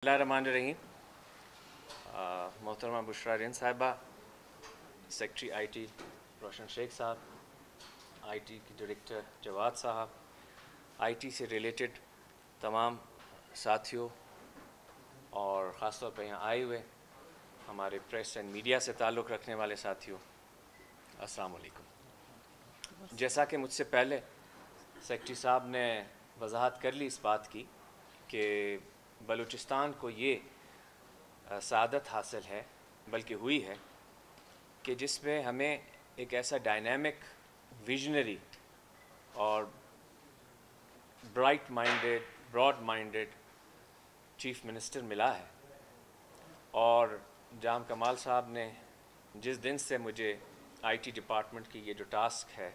बिस्मिल्लाहिर्रहमानिर्रहीम। मोहतरमा बुशरा रिन साहिबा, सेक्रेटरी आईटी रोशन शेख साहब, आईटी की डायरेक्टर जवाद साहब, आईटी से रिलेटेड तमाम साथियों और ख़ास तौर पर यहाँ आए हुए हमारे प्रेस एंड मीडिया से ताल्लुक़ रखने वाले साथियों, अस्सलाम वालेकुम। जैसा कि मुझसे पहले सेक्रेटरी साहब ने वजाहत कर ली इस बात की कि बलूचिस्तान को ये सआदत हासिल है, बल्कि हुई है, कि जिसमें हमें एक ऐसा डायनामिक, विजनरी और ब्रॉड माइंडेड चीफ मिनिस्टर मिला है। और जाम कमाल साहब ने जिस दिन से मुझे आईटी डिपार्टमेंट की ये जो टास्क है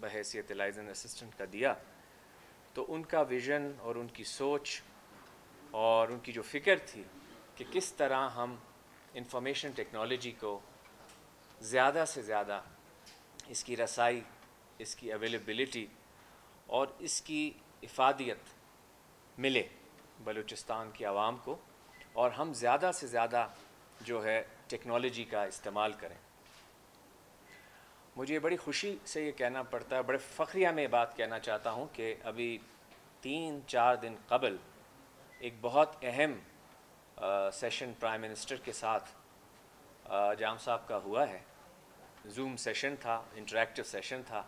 बहैसियत लाइजन असिस्टेंट का दिया, तो उनका विज़न और उनकी सोच और उनकी जो फ़िक्र थी कि किस तरह हम इंफॉर्मेशन टेक्नोलॉजी को ज़्यादा से ज़्यादा इसकी रसाई, इसकी अवेलेबिलिटी और इसकी इफ़ादियत मिले बलूचिस्तान की आवाम को, और हम ज़्यादा से ज़्यादा जो है टेक्नोलॉजी का इस्तेमाल करें। मुझे बड़ी ख़ुशी से ये कहना पड़ता है, बड़े फ़ख्रिया में बात कहना चाहता हूँ कि अभी 3-4 दिन कबल एक बहुत अहम सेशन प्राइम मिनिस्टर के साथ जाम साहब का हुआ है। जूम सेशन था, इंटरैक्टिव सेशन था,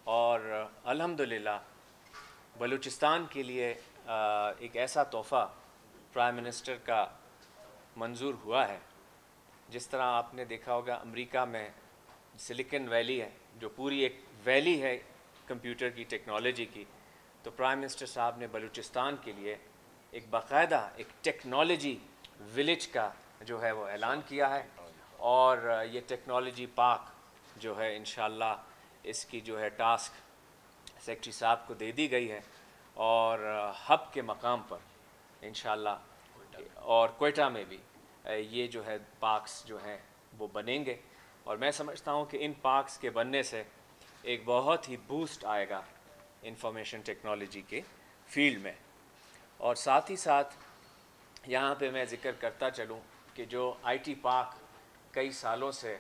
और अल्हम्दुलिल्लाह बलूचिस्तान के लिए एक ऐसा तोहफ़ा प्राइम मिनिस्टर का मंजूर हुआ है। जिस तरह आपने देखा होगा अमेरिका में सिलिकन वैली है, जो पूरी एक वैली है कंप्यूटर की टेक्नोलॉजी की, तो प्राइम मिनिस्टर साहब ने बलूचिस्तान के लिए एक बाकायदा एक टेक्नोलॉजी विलेज का जो है वो ऐलान किया है। और ये टेक्नोलॉजी पार्क जो है इंशाअल्लाह इसकी जो है टास्क सेक्रेटरी साहब को दे दी गई है, और हब के मकाम पर इंशाअल्लाह और कोयटा में भी ये जो है पार्क्स जो हैं वो बनेंगे। और मैं समझता हूँ कि इन पार्क्स के बनने से एक बहुत ही बूस्ट आएगा इंफॉर्मेशन टेक्नोलॉजी के फील्ड में। और साथ ही साथ यहाँ पे मैं ज़िक्र करता चलूँ कि जो आईटी पार्क कई सालों से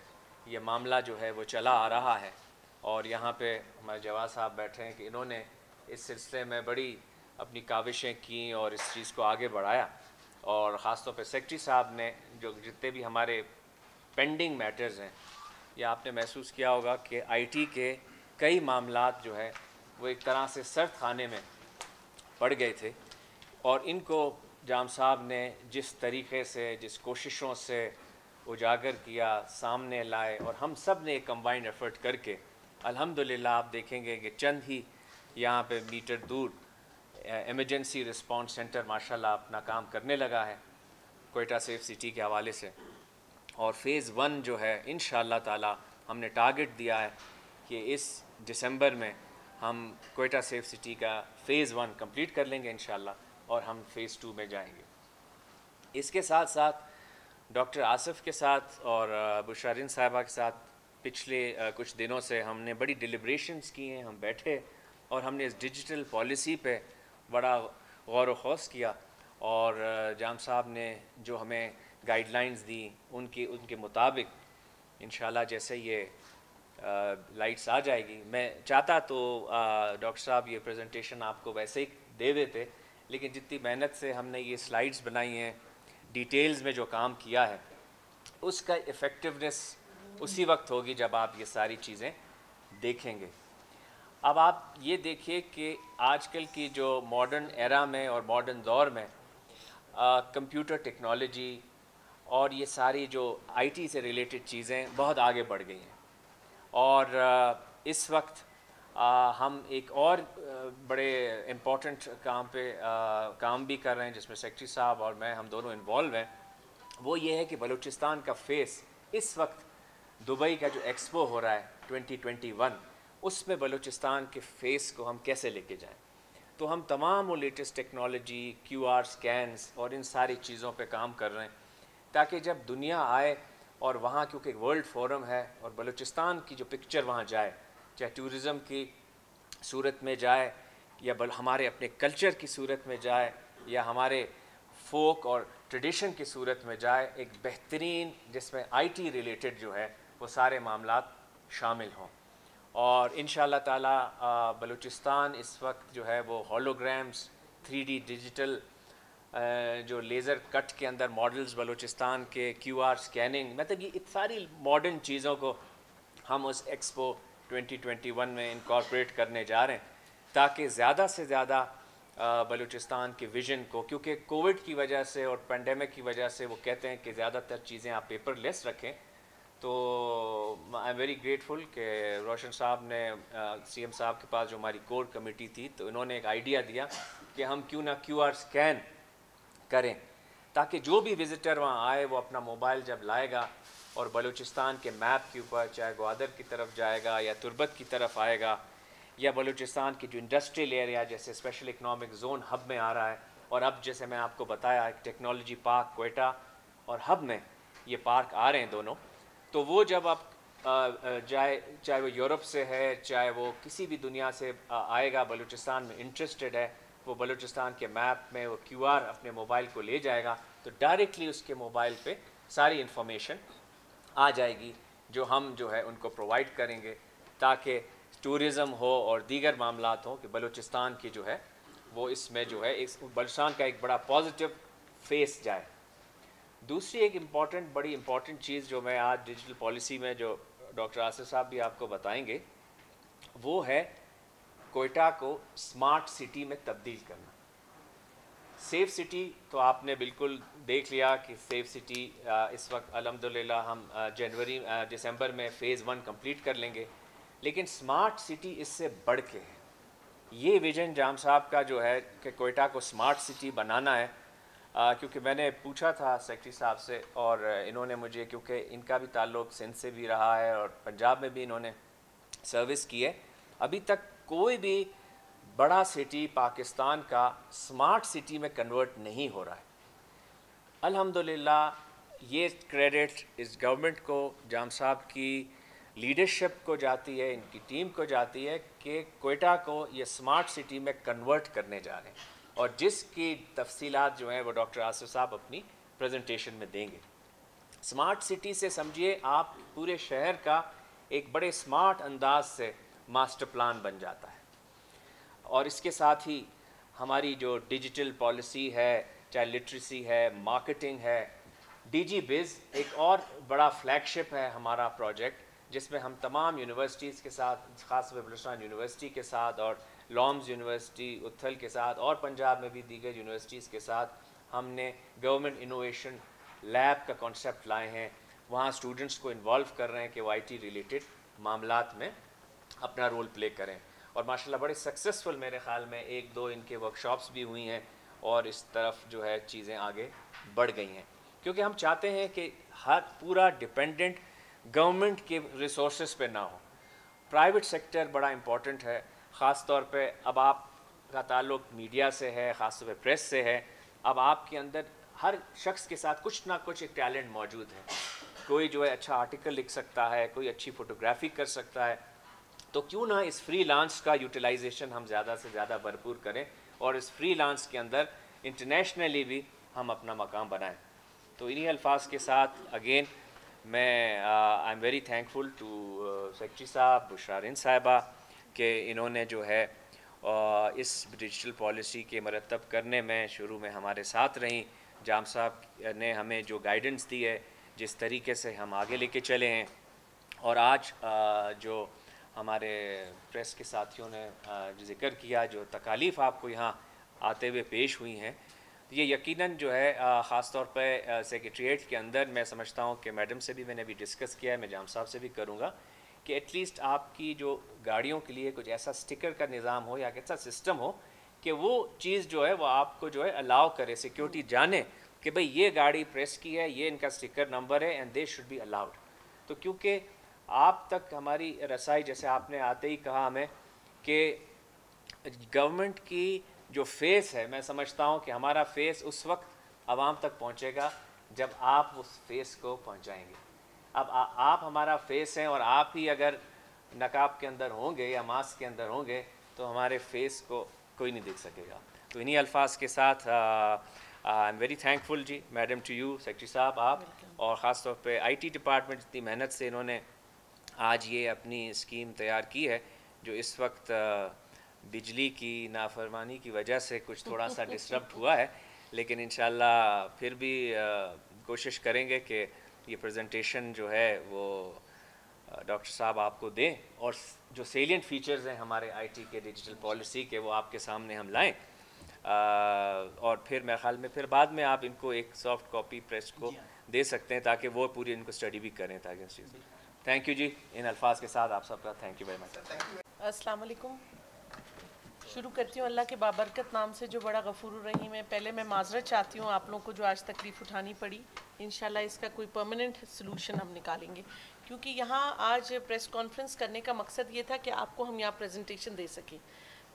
ये मामला जो है वो चला आ रहा है, और यहाँ पे हमारे जवाद साहब बैठे हैं कि इन्होंने इस सिलसिले में बड़ी अपनी काविशें की और इस चीज़ को आगे बढ़ाया। और ख़ास तौर पे सेक्रेटरी साहब ने जो जितने भी हमारे पेंडिंग मैटर्स हैं, या आपने महसूस किया होगा कि आईटी के कई मामलात जो है वो एक तरह से सर्द खाने में पड़ गए थे, और इनको जाम साहब ने जिस तरीक़े से, जिस कोशिशों से उजागर किया, सामने लाए, और हम सब ने एक कंबाइंड एफ़र्ट करके अल्हम्दुलिल्लाह आप देखेंगे कि चंद ही यहाँ पे मीटर दूर एमरजेंसी रिस्पांस सेंटर माशाल्लाह अपना काम करने लगा है कोयटा सेफ सिटी के हवाले से। और फ़ेज़ 1 जो है इंशाअल्लाह ताला हमने टारगेट दिया है कि इस दिसंबर में हम कोयटा सेफ सिटी का फ़ेज़ 1 कंप्लीट कर लेंगे इंशाअल्लाह, और हम फ़ेज़ 2 में जाएंगे। इसके साथ साथ डॉक्टर आसिफ के साथ और बुशरा रिन साहिबा के साथ पिछले कुछ दिनों से हमने बड़ी डिलिब्रेशंस की हैं। हम बैठे और हमने इस डिजिटल पॉलिसी पे बड़ा गौर व खौस किया, और जाम साहब ने जो हमें गाइडलाइंस दी उनके मुताबिक इंशाल्लाह जैसे ये लाइट्स आ जाएगी, मैं चाहता तो डॉक्टर साहब ये प्रेजेंटेशन आपको वैसे ही दे देते, लेकिन जितनी मेहनत से हमने ये स्लाइड्स बनाई हैं, डिटेल्स में जो काम किया है, उसका इफ़ेक्टिवनेस उसी वक्त होगी जब आप ये सारी चीज़ें देखेंगे। अब आप ये देखिए कि आजकल की जो मॉडर्न एरा में और मॉडर्न दौर में कंप्यूटर टेक्नोलॉजी और ये सारी जो आईटी से रिलेटेड चीज़ें बहुत आगे बढ़ गई हैं। और इस वक्त हम एक और बड़े इम्पॉर्टेंट काम पे काम भी कर रहे हैं, जिसमें सेक्रेटरी साहब और मैं हम दोनों इन्वॉल्व हैं। वो ये है कि बलूचिस्तान का फेस इस वक्त दुबई का जो एक्सपो हो रहा है 2021, उसमें बलूचिस्तान के फेस को हम कैसे लेके जाएं। तो हम तमाम वो लेटेस्ट टेक्नोलॉजी, QR स्कैन्स और इन सारी चीज़ों पे काम कर रहे हैं, ताकि जब दुनिया आए और वहाँ क्योंकि एक वर्ल्ड फोरम है और बलूचिस्तान की जो पिक्चर वहाँ जाए, चाहे टूरिज़म की सूरत में जाए या हमारे अपने कल्चर की सूरत में जाए या हमारे فوک اور ٹریڈیشن کی صورت میں جائے، ایک بہترین جس میں آئی ٹی ریلیٹڈ جو ہے وہ سارے معاملات شامل ہوں. اور انشاءاللہ تعالیٰ بلوچستان اس وقت جو ہے وہ ہولوگرامز 3D ڈیجیٹل جو لیزر کٹ کے اندر ماڈلز بلوچستان کے QR سکیننگ، مطلب یہ ساری ماڈرن چیزوں کو ہم اس ایکسپو 2021 میں انکارپوریٹ کرنے جا رہے ہیں تاکہ زیادہ سے زیادہ بلوچستان کے ویژن کو، کیونکہ کووڈ کی وجہ سے اور پینڈیمک کی وجہ سے وہ کہتے ہیں کہ زیادہ تر چیزیں آپ پیپر لیس رکھیں. تو آئی ایم ویری گریٹفل کہ روشن صاحب نے CM صاحب کے پاس جو ہماری کور کمیٹی تھی تو انہوں نے ایک آئیڈیا دیا کہ ہم کیوں نہ QR سکین کریں تاکہ جو بھی وزٹر وہاں آئے وہ اپنا موبائل جب لائے گا اور بلوچستان کے میپ کے اوپر چاہے گوادر کی طرف جائے گا یا تربت کی طرف آئے گا یا بلوچستان کی جو انڈسٹریل ایریا جیسے اسپیشل اکنامک زون ہب میں آ رہا ہے، اور اب جیسے میں آپ کو بتایا ٹیکنالوجی پارک کوئٹہ اور ہب میں یہ پارک آ رہے ہیں دونوں، تو وہ جب آپ جائے چاہے وہ یورپ سے ہے چاہے وہ کسی بھی دنیا سے آئے گا بلوچستان میں انٹرسٹڈ ہے، وہ بلوچستان کے میپ میں وہ QR اپنے موبائل کو لے جائے گا تو ڈائریکٹلی اس کے موبائل پہ ساری انفارمیشن آ جائے گی جو ہم جو ہے ان کو پرووائڈ کریں گے تاکہ ٹورزم ہو اور دیگر معاملات ہوں کہ بلوچستان کی جو ہے وہ اس میں جو ہے بلوچستان کا ایک بڑا پازیٹیو فیس جائے. دوسری ایک بڑی امپورٹنٹ چیز جو میں آج ڈیجیٹل پالیسی میں جو ڈاکٹر آصف صاحب بھی آپ کو بتائیں گے وہ ہے کوئٹہ کو اسمارٹ سٹی میں تبدیل کرنا. سیف سٹی تو آپ نے بالکل دیکھ لیا کہ سیف سٹی اس وقت الحمدللہ ہم دسمبر میں فیز 1 کمپلیٹ کر لیں گے، لیکن اسمارٹ سٹی اس سے بڑھ کے ہے. یہ ویژن جام صاحب کا جو ہے کہ کوئٹہ کو اسمارٹ سٹی بنانا ہے، کیونکہ میں نے پوچھا تھا سیکرٹری صاحب سے اور انہوں نے مجھے، کیونکہ ان کا بھی تعلق سندھ سے بھی رہا ہے اور پنجاب میں بھی انہوں نے سروس کی ہے، ابھی تک کوئی بھی بڑا سٹی پاکستان کا اسمارٹ سٹی میں کنورٹ نہیں ہو رہا ہے. الحمدللہ یہ کریڈٹ اس گورنمنٹ کو، جام صاحب کی لیڈرشپ کو جاتی ہے، ان کی ٹیم کو جاتی ہے کہ کوئٹہ کو یہ اسمارٹ سٹی میں کنورٹ کرنے جا رہے ہیں، اور جس کی تفصیلات جو ہیں وہ ڈاکٹر آصف صاحب اپنی پریزنٹیشن میں دیں گے. اسمارٹ سٹی سے سمجھیے آپ پورے شہر کا ایک بڑے اسمارٹ انداز سے ماسٹر پلان بن جاتا ہے. اور اس کے ساتھ ہی ہماری جو ڈیجیٹل پالیسی ہے، چاہے لٹریسی ہے، مارکیٹنگ ہے، DG بز ایک اور بڑا فلیگ شپ ہے ہمارا پروجیکٹ جس میں ہم تمام یونیورسٹیز کے ساتھ، خاص طور پہ بلوچستان یونیورسٹی کے ساتھ اور لامز یونیورسٹی اتھل کے ساتھ اور پنجاب میں بھی دیگر یونیورسٹیز کے ساتھ ہم نے گورنمنٹ انوویشن لیب کا کانسیپٹ لائے ہیں. وہاں اسٹوڈنٹس کو انوالو کر رہے ہیں کہ وہ IT ریلیٹڈ معاملات میں اپنا رول پلے کریں، اور ماشاءاللہ بڑے سکسیسفل میرے خیال میں 1-2 ان کے ورکشاپس بھی ہوئی ہیں اور اس طرف جو ہے چیزیں آگے بڑھ گئی ہیں، کیونکہ ہم چاہتے ہیں کہ ہر پورا ڈپینڈنٹ گورنمنٹ کے ریسورسز پہ نہ ہو. پرائیویٹ سیکٹر بڑا امپورٹنٹ ہے، خاص طور پہ اب آپ کا تعلق میڈیا سے ہے، خاص طور پہ پریس سے ہے. اب آپ کے اندر ہر شخص کے ساتھ کچھ نہ کچھ ایک ٹیلنٹ موجود ہے. کوئی جو ہے اچھا آرٹیکل لکھ سکتا ہے، کوئی اچھی فوٹوگرافی کر سکتا ہے، تو کیوں نہ اس فری لانس کا یوٹیلائزیشن ہم زیادہ سے زیادہ بھرپور کریں اور اس فری لانس کے اندر انٹرنیشنلی بھی ہم اپنا مقام بنائیں. تو انہی الفاظ کے ساتھ اگین میں I am very thankful to secretary صاحب، بشرا رند صاحبہ کہ انہوں نے جو ہے اس ڈیجیٹل پالیسی کے مرتب کرنے میں شروع میں ہمارے ساتھ رہیں. جام صاحب نے ہمیں جو گائیڈنس دی ہے، جس طریقے سے ہم آگے لے کے چلے ہیں، اور آج جو ہمارے پریس کے ساتھیوں نے ذکر کیا جو تکالیف آپ کو یہاں آتے ہوئے پیش ہوئی ہیں، یہ یقیناً جو ہے خاص طور پہ سیکریٹریٹ کے اندر میں سمجھتا ہوں کہ میڈم سے بھی میں نے بھی ڈسکس کیا ہے، میں جام صاحب سے بھی کروں گا کہ ایٹ لیسٹ آپ کی جو گاڑیوں کے لیے کچھ ایسا سٹیکر کا نظام ہو یا ایسا سسٹم ہو کہ وہ چیز جو ہے وہ آپ کو جو ہے الاؤ کرے، سیکیورٹی جانے کہ بھئی یہ گاڑی پریس کی ہے، یہ ان کا سٹیکر نمبر ہے and they should be allowed. تو کیونکہ آپ تک ہماری رسائی، جیسے آپ نے آتے ہی کہا ہمیں کہ گورنمنٹ کی جو فیس ہے، میں سمجھتا ہوں کہ ہمارا فیس اس وقت عوام تک پہنچے گا جب آپ اس فیس کو پہنچائیں گے. اب آپ ہمارا فیس ہیں اور آپ ہی اگر نقاب کے اندر ہوں گے یا ماسک کے اندر ہوں گے تو ہمارے فیس کو کوئی نہیں دیکھ سکے گا. تو انہی الفاظ کے ساتھ आई एम वेरी थैंकफुल जी मैडम टू यू सेक्रेटरी साहब आप, और ख़ास तौर पे आईटी डिपार्टमेंट इतनी मेहनत से इन्होंने आज ये अपनी स्कीम तैयार की है जो इस वक्त बिजली की नाफरमानी की वजह से कुछ थोड़ा सा डिस्टर्ब हुआ है, लेकिन इंशाल्लाह फिर भी कोशिश करेंगे कि ये प्रेजेंटेशन जो है वो डॉक्टर साहब आपको दें और जो सेलिएंट फीचर्स हैं हमारे आईटी के डिजिटल पॉलिसी के वो आपके सामने हम लाएं, और फिर मेरे ख्याल में फिर बाद में आप इनको एक सॉफ्ट कॉपी प्रेस को दे सकते हैं ताकि वो पूरी इनको स्टडी भी करें ताकि इस चीज़। थैंक यू जी, इन अल्फाज के साथ आप सबका थैंक यू वेरी मच। अस्सलाम वालेकुम। शुरू करती हूँ अल्लाह के बाबरकत नाम से जो बड़ा गफूर रहीम है। पहले मैं माजरत चाहती हूँ आप लोगों को जो आज तकलीफ़ उठानी पड़ी, इंशाल्लाह इसका कोई परमानेंट सलूशन हम निकालेंगे, क्योंकि यहाँ आज प्रेस कॉन्फ्रेंस करने का मकसद ये था कि आपको हम यहाँ प्रेजेंटेशन दे सकें,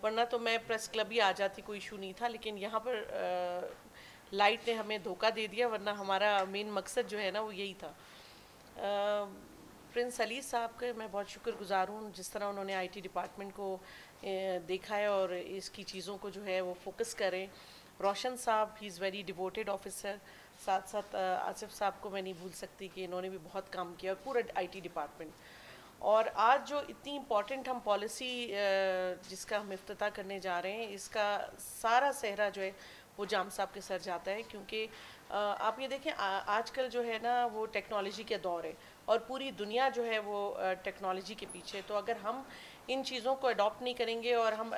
वरना तो मैं प्रेस क्लब ही आ जाती, कोई इशू नहीं था। लेकिन यहाँ पर लाइट ने हमें धोखा दे दिया, वरना हमारा मेन मकसद जो है ना वो यही था। प्रिंस अली साहब के मैं बहुत शुक्रगुजार हूँ जिस तरह उन्होंने आईटी डिपार्टमेंट को देखा है और इसकी चीज़ों को जो है वो फोकस करें। रोशन साहब he is very devoted officer, साथ साथ आसिफ साहब को मैं नहीं भूल सकती कि इन्होंने भी बहुत काम किया, और पूरा आईटी डिपार्टमेंट। और आज जो इतनी इम्पॉर्टेंट हम पॉलिसी जिसका हम इफ्तिताह करने जा रहे हैं, इसका सारा सेहरा जो है वो जाम साहब के सर जाता है, क्योंकि आप ये देखें आजकल जो है ना वो टेक्नोलॉजी के दौर है और पूरी दुनिया जो है वो टेक्नोलॉजी के पीछे। तो अगर हम इन चीज़ों को अडॉप्ट नहीं करेंगे और हम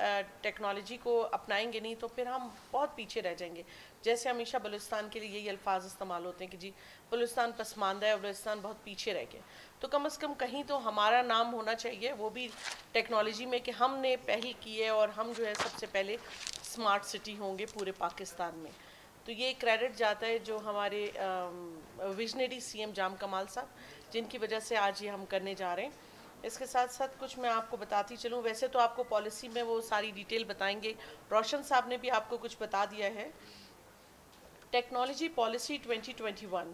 टेक्नोलॉजी को अपनाएंगे नहीं तो फिर हम बहुत पीछे रह जाएंगे। जैसे हमेशा बलूचिस्तान के लिए यही अल्फाज इस्तेमाल होते हैं कि जी बलूचिस्तान पसमानदा है और बलूचिस्तान बहुत पीछे रह गए। तो कम से कम कहीं तो हमारा नाम होना चाहिए, वो भी टेक्नोलॉजी में, कि हमने पहल की है और हम जो है सबसे पहले स्मार्ट सिटी होंगे पूरे पाकिस्तान में। तो ये क्रेडिट जाता है जो हमारे विजनरी सीएम जाम कमाल साहब, जिनकी वजह से आज ये हम करने जा रहे हैं। इसके साथ साथ कुछ मैं आपको बताती चलूँ, वैसे तो आपको पॉलिसी में वो सारी डिटेल बताएंगे, रोशन साहब ने भी आपको कुछ बता दिया है। Technology policy 2021,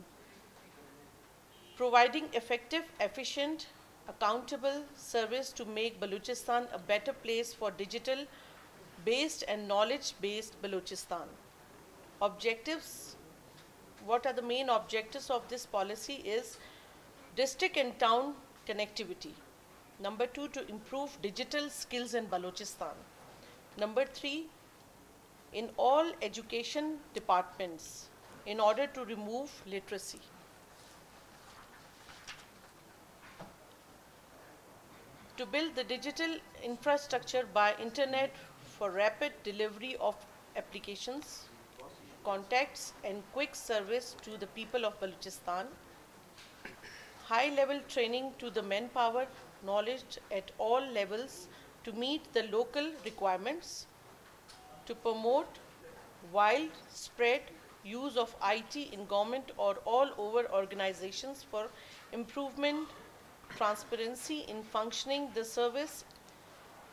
providing effective, efficient, accountable service to make Balochistan a better place for digital based and knowledge based Balochistan. Objectives, what are the main objectives of this policy is district and town connectivity. Number 2, to improve digital skills in Balochistan. Number 3, in all education departments in order to remove literacy. To build the digital infrastructure by internet for rapid delivery of applications, contacts and quick service to the people of Balochistan. High level training to the manpower, knowledge at all levels to meet the local requirements. To promote widespread use of IT in government or all over organizations for improvement, transparency in functioning the service,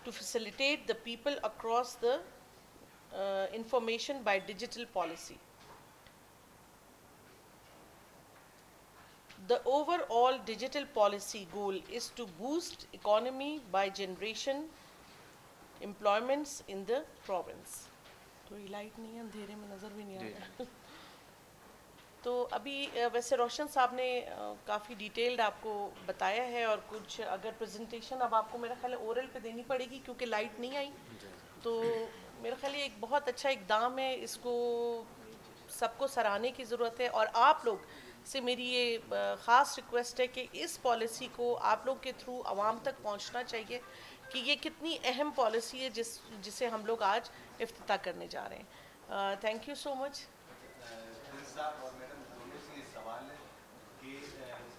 to facilitate the people across the information by digital policy. The overall digital policy goal is to boost economy by generation employments in the province. तो ये light नहीं है, अंधेरे में नज़र भी नहीं आ रहा। तो अभी वैसे रोशन साहब ने काफ़ी डिटेल्ड आपको बताया है, और कुछ अगर प्रेजेंटेशन अब आपको मेरा ख्याल है ओरल पे देनी पड़ेगी क्योंकि लाइट नहीं आई, तो मेरा ख्याल ये एक बहुत अच्छा इकदाम है, इसको सबको सराहने की ज़रूरत है। और आप लोग से मेरी ये ख़ास रिक्वेस्ट है कि इस पॉलिसी को आप लोग के थ्रू आवाम तक पहुंचना चाहिए कि ये कितनी अहम पॉलिसी है जिसे हम लोग आज इफ्तिताह करने जा रहे हैं। Thank you so much. और मैडम दोनों से ये सवाल है कि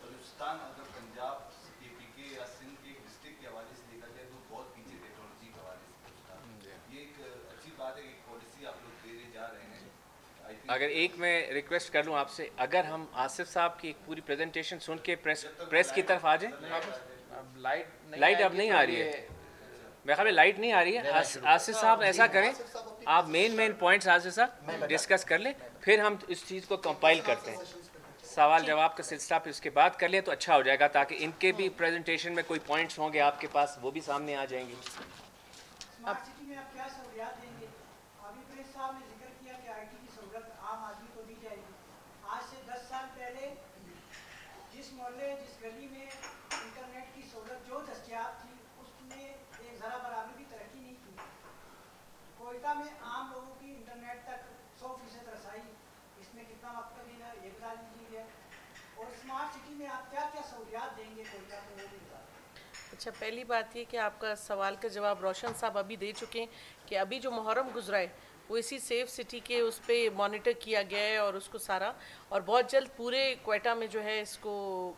बलूचिस्तान अगर पंजाब केपी के या सिंध के डिस्ट्रिक्ट के हवाले से देखा जाए तो बहुत पीछे टेक्नोलॉजी के हवाले से बलूचिस्तान। ये एक अच्छी बात है कि पॉलिसी आप लोग देने जा रहे हैं। अगर एक मैं रिक्वेस्ट कर लूँ आपसे, अगर हम आसिफ साहब की एक पूरी प्रेजेंटेशन सुन के प्रेस की तरफ आ जाएं। लाइट अब नहीं आ रही है, मेरे ख्याल में लाइट नहीं आ रही है। आसिफ साहब ऐसा करें, आप मेन पॉइंट्स आसिफ साहब डिस्कस कर लें, फिर हम इस चीज़ को कंपाइल करते हैं, सवाल जवाब का सिलसिला फिर उसके बाद कर लें तो अच्छा हो जाएगा, ताकि इनके भी प्रेजेंटेशन में कोई पॉइंट्स होंगे आपके पास वो भी सामने आ जाएंगे। स्मार्ट सिटी में आप क्या सहूलियात देंगे? अभी प्रेस साहब ने जिक्र किया कि आईटी की सहूलत आम आदमी गली में इंटरनेट की सहूलत जो दस्तियाब थी उसमें एक ज़रा बराबर भी तरक्की नहीं की। कोयटा में आम लोगों की इंटरनेट तक 100% रसाई, इसमें कितना वक्त लगेगा ये बता दीजिए। और स्मार्ट सिटी में आप क्या क्या सहूलियात देंगे कोयटा को, वो भी बता दें। अच्छा, पहली बात ये कि आपका सवाल का जवाब रोशन साहब अभी दे चुके हैं कि अभी जो मुहर्रम गुजरा है वो इसी सेफ सिटी के उस पर मॉनिटर किया गया है और उसको सारा, और बहुत जल्द पूरे क्वेटा में जो है इसको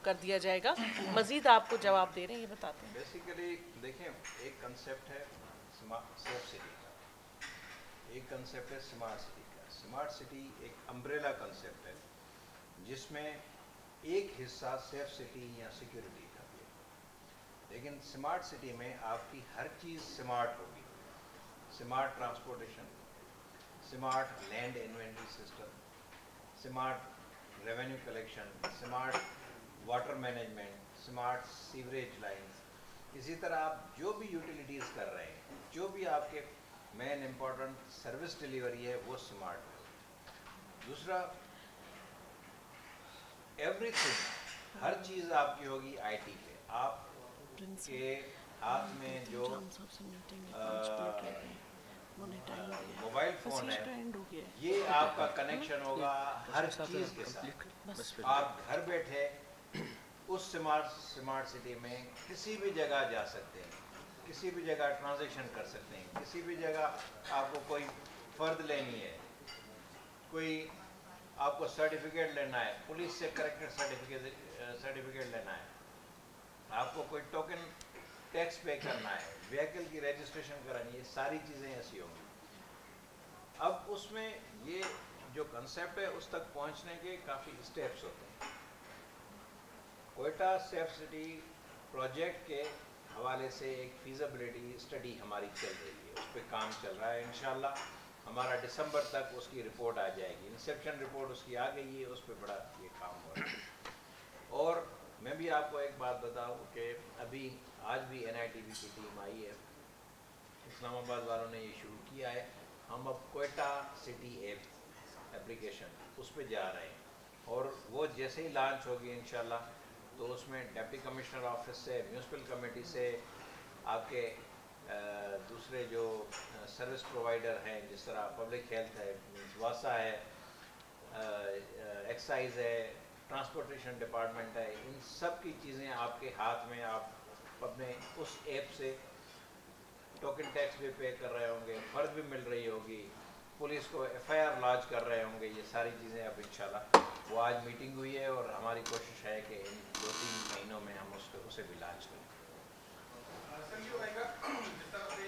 कर दिया जाएगा। मज़ीद आपको जवाब दे रहे हैं, ये बताते हैं। बेसिकली देखें, एक कंसेप्ट है सेफ सिटी का, एक कंसेप्ट है स्मार्ट सिटी का। स्मार्ट सिटी एक अम्ब्रेला कंसेप्ट है जिसमें एक हिस्सा सेफ सिटी या सिक्योरिटी का भी है, लेकिन स्मार्ट सिटी में आपकी हर चीज़ स्मार्ट होगी। Smart transportation, smart land inventory system, smart revenue collection, smart water management, smart sewerage lines. इसी तरह आप जो भी यूटिलिटीज़ कर रहे हैं, जो भी आपके मेन इम्पोर्टेंट सर्विस डिलीवरी है, वो स्मार्ट है। दूसरा, एवरीथिंग, हर चीज़ आपकी होगी आईटी पे। आपके हाथ में जो मोबाइल फ़ोन है, ये आपका कनेक्शन होगा हर चीज़ के साथ। आप घर बैठे उस स्मार्ट सिटी में किसी भी जगह जा सकते हैं, किसी भी जगह ट्रांजैक्शन कर सकते हैं, किसी भी जगह आपको कोई फ़र्द लेनी है, कोई आपको सर्टिफिकेट लेना है, पुलिस से करेक्टेड सर्टिफिकेट लेना है, आपको कोई टोकन टैक्स पे करना है, व्हीकल की रजिस्ट्रेशन करानी है, सारी चीज़ें ऐसी होंगी। अब उसमें ये जो कंसेप्ट है उस तक पहुंचने के काफ़ी स्टेप्स होते हैं। कोयटा सेफ सिटी प्रोजेक्ट के हवाले से एक फीजिबिलिटी स्टडी हमारी चल रही है, उस पर काम चल रहा है। इंशाल्लाह हमारा दिसंबर तक उसकी रिपोर्ट आ जाएगी। इंसेप्शन रिपोर्ट उसकी आ गई है, उस पर बड़ा ये काम हो रहा है। और मैं भी आपको एक बात बताऊं कि अभी आज भी NITV की टीम आई है, इस्लामाबाद वालों ने ये शुरू किया है। हम अब कोयटा सिटी एप्लीकेशन उस पर जा रहे हैं और वो जैसे ही लॉन्च होगी इंशाल्लाह, तो उसमें डिप्टी कमिश्नर ऑफिस से, म्यूनसिपल कमेटी से, आपके दूसरे जो सर्विस प्रोवाइडर हैं, जिस तरह पब्लिक हेल्थ है, वासा है, एक्साइज है, ट्रांसपोर्टेशन डिपार्टमेंट है, इन सब की चीज़ें आपके हाथ में, आप अपने उस ऐप से टोकन टैक्स भी पे कर रहे होंगे, फ़र्द भी मिल रही होगी, पुलिस को FIR लॉन्च कर रहे होंगे। ये सारी चीज़ें अब इंशाल्लाह, वो आज मीटिंग हुई है और हमारी कोशिश है कि इन 2-3 महीनों में हम उसे भी लॉन्च करें। सर ये होगा जिस तरह से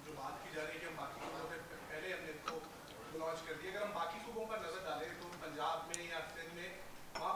जो बात की जा रही है कि हम बाकी सूबों से पहले हमने इसको लॉन्च कर दिया, अगर हम बाकी सूबों पर नज़र डालें तो पंजाब में या सिंध में वहाँ